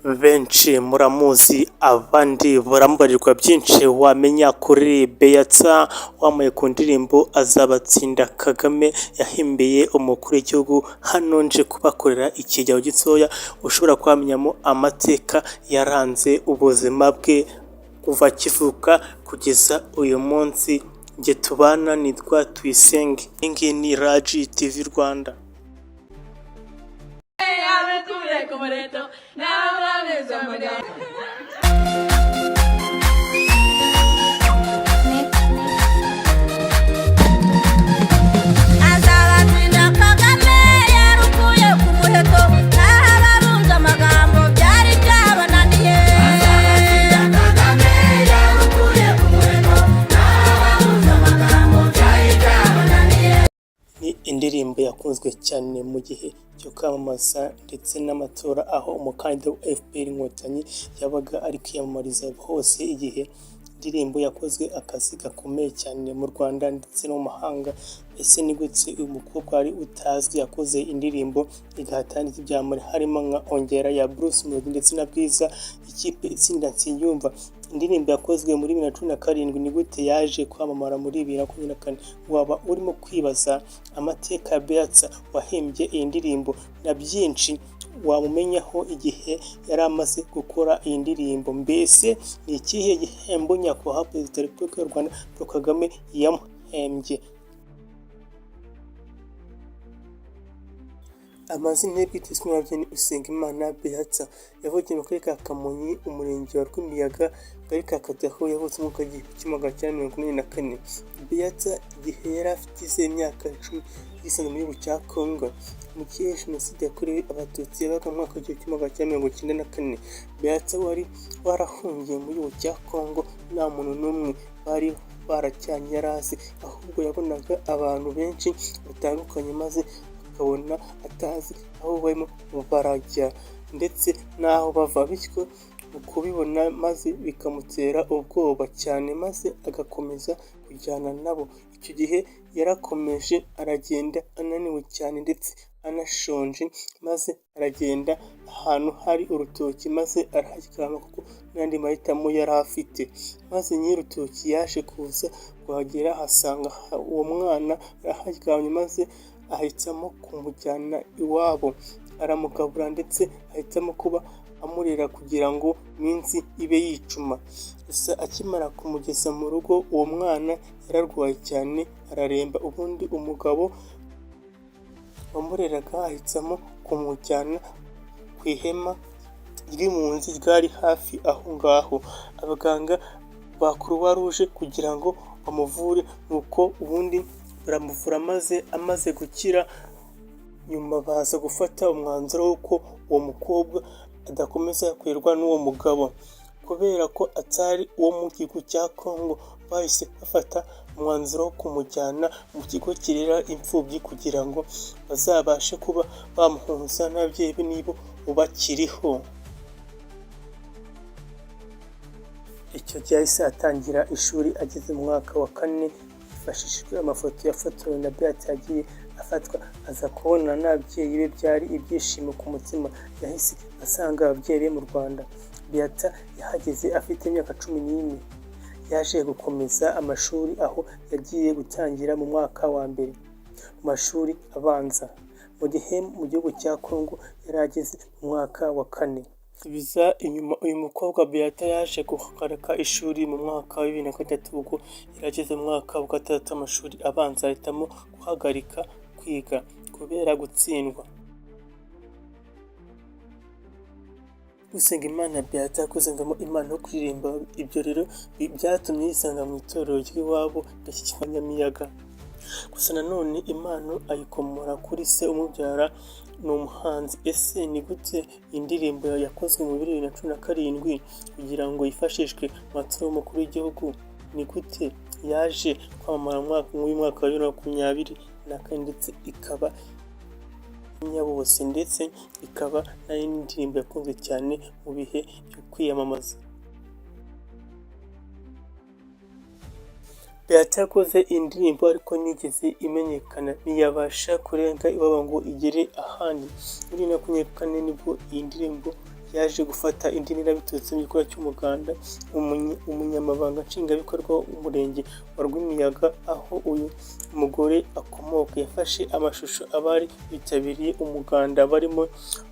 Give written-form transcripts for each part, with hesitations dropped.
benshi muramuzi abandi baramubarirwa byinshi wamenya kuri Beata wamaye ku ndirimbo Azabatsinda Kagame yahimbiye umukuru w'igihugu. Hano nje kubakorera ikijyaho gitoya ushobora kwamenyamo amateka yaranze ubuzima bwe kuva akivuka kugeza uyu munsi. Njye tubana nitwa Tuyisenge, iyi ni Raji TV Rwanda. Indirimbo yakunzwe cyane mu gihe cyo kwamamaza ndetse n'amatora, aho umukandida wa FPR Inkotanyi yabaga ari kwiyamamariza hose. Igihe indirimbo yakozwe akazi gakomeye cyane mu Rwanda ndetse no mu mahanga. Ese ni gute uyu mukobwa wari utazwi yakoze indirimbo igahatana ibyamamare harimo nka Ongera ya Bruce Melody ndetse na Bwiza, ikipe itsinda Nsengiyumva? Indirimbo yakozwe muri 2017 ni gute yaje kwamamara muri 2024? Waba urimo kwibaza amateka ya Beata wahimbye iyi ndirimbo na byinshi wamumenyaho igihe yari amaze gukora iyi ndirimbo. Mbese ni ikihe gihembo nyakubahwa Perezida wa Repubulika y'u Rwanda Paul Kagame yamuhembye? Amazina ye bwite ni Usengimana Beata. Yavukiye mu karere ka Kamonyi, umurenge wa Rwimiyaga, akagari ka Kageyo. Yavutse mu mwaka w'igihumbi kimwe magana cyenda 1944. Beata igihe yari afite imyaka 10 yisanze mu gihugu cya Congo mu gihe Jenoside yakorewe Abatutsi yabaga mu mwaka w'igihumbi kimwe magana cyenda 1994. Beata wari warahungiye mu gihugu cya Congo nta muntu n'umwe bari baracyanye yari azi, ahubwo yabonaga abantu benshi batandukanye maze akabona atazi aho barimo barajya ndetse n'aho bava, bityo mu kubibona maze bikamutera ubwoba cyane maze agakomeza kujyana nabo. Icyo gihe yarakomeje aragenda ananiwe cyane ndetse anashonje, maze aragenda ahantu hari urutoki maze araharyama kuko n'andi mahitamo yari afite. Maze nyir'urutoki yaje kuza kuhagera ahasanga uwo mwana araharyamye maze ahitamo kumujyana iwabo, aramugabura ndetse ahitamo kuba amurera kugira ngo iminsi ibe yicuma. Gusa akimara kumugeza mu rugo uwo mwana yararwaye cyane araremba, ubundi umugabo wamureraga ahitamo kumujyana ku ihema riri mu nzu ryari hafi aho ngaho. Abaganga ba Croix Rouge kugira ngo bamuvure, nuko ubundi baramuvura maze amaze gukira nyuma baza gufata umwanzuro w'uko uwo mukobwa adakomeza kwirwa n'uwo mugabo. Kubera ko atari uwo mu gihugu cya Congo, bahise bafata umwanzuro wo kumujyana mu kigo kirera imfubyi kugira ngo bazabashe kuba bamuhuza n'ababyeyi be nibo bakiriho. Icyo gihe yahise atangira ishuri ageze mu mwaka wa 4 hifashishijwe amafoto yafotowe na Beata yagiye afatwa. Aza kubona n'ababyeyi be, byari ibyishimo ku mutima. Yahise asanga ababyeyi be mu Rwanda. Beata yahageze afite imyaka 14. Yaje gukomeza amashuri aho yagiye gutangira mu mwaka wa mbere mu mashuri abanza, mu gihe mu gihugu cya Congo yari ageze mu mwaka wa 4. Biza inyuma uyu mukobwa Beata yaje guhagarika ishuri mu mwaka wa 2003 ubwo yarageze mu mwaka wa 6 amashuri abanza ahitamo guhagarika kwiga kubera gutsindwa. Usengimana Beata yakuzengamo impano yo kuririmba, ibyo rero byatumye yisanga mu itorero ry'iwabo Gashyikirwa Nyamiyaga. Gusa nanone impano ayikomora kuri se umubyara ni umuhanzi. Ese ni gute indirimbo yakozwe mu 2017 kugira ngo yifashishwe mu matora y'umukuru w'igihugu, ni gute yaje kwamamara mu mwaka wa 2024 ndetse ikaba bose ndetse ikaba ari indirimbo yakunzwe cyane mu bihe byo kwiyamamaza? Beata yakoze indirimbo ariko nigeze imenyekana, ntiyabasha kurenga iwabo ngo igere ahandi. Muri 2024 nibwo iyi ndirimbo yaje gufata indi ntera biturutse mu gikorwa cy'umuganda. Umunyamabanga nshingwabikorwa w'umurenge wa Rwimiyaga aho uyu mugore akomoka yafashe amashusho abari bitabiriye umuganda barimo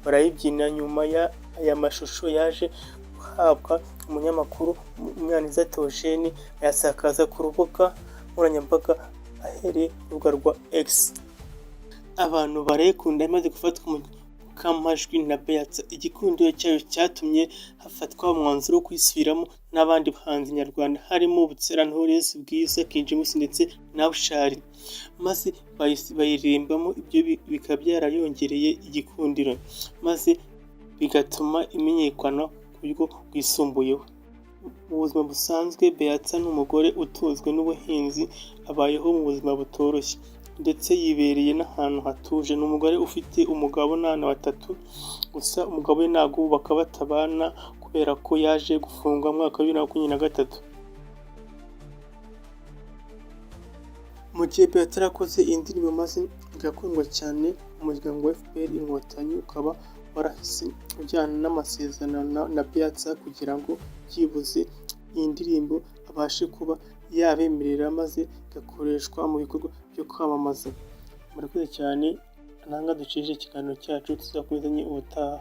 barayibyina. Nyuma y'aya mashusho yaje guhabwa umunyamakuru Munyaneza Theogene ayasakaza ku rubuga nkoranyambaga ahereye ku rubuga rwa X. Abantu barayikunda imaze gufatwa amajwi na Beatha. Igikundiro cyayo cyatumye hafatwa umwanzuro wo kuyisubiramo n'abandi bahanzi nyarwanda harimo Butera Knowless, Bwiza, King James ndetse na Bushali, maze bayiririmbamo. Ibyo bikaba byarayongereye igikundiro maze bigatuma imenyekana ku buryo bwisumbuyeho. Mu buzima busanzwe Beatha ni umugore utunzwe n'ubuhinzi, abayeho mu buzima butoroshye ndetse yibereye n'ahantu hatuje. Ni umugore ufite umugabo n'abana batatu, gusa umugabo we ntabwo bakaba batabana kubera ko yaje gufungwa mu mwaka wa 2023. Mu gihe Beatha yarakoze indirimbo maze igakundwa cyane, umuryango wa FPR Inkotanyi ukaba warahise ujyana n'amasezerano na Beatha kugira ngo byibuze iyi ndirimbo abashe kuba yabemerera maze igakoreshwa mu bikorwa byo kwamamaza. Murakoze cyane, nanga ducije ikiganiro cyacu, tuzakomezanye ubutaha.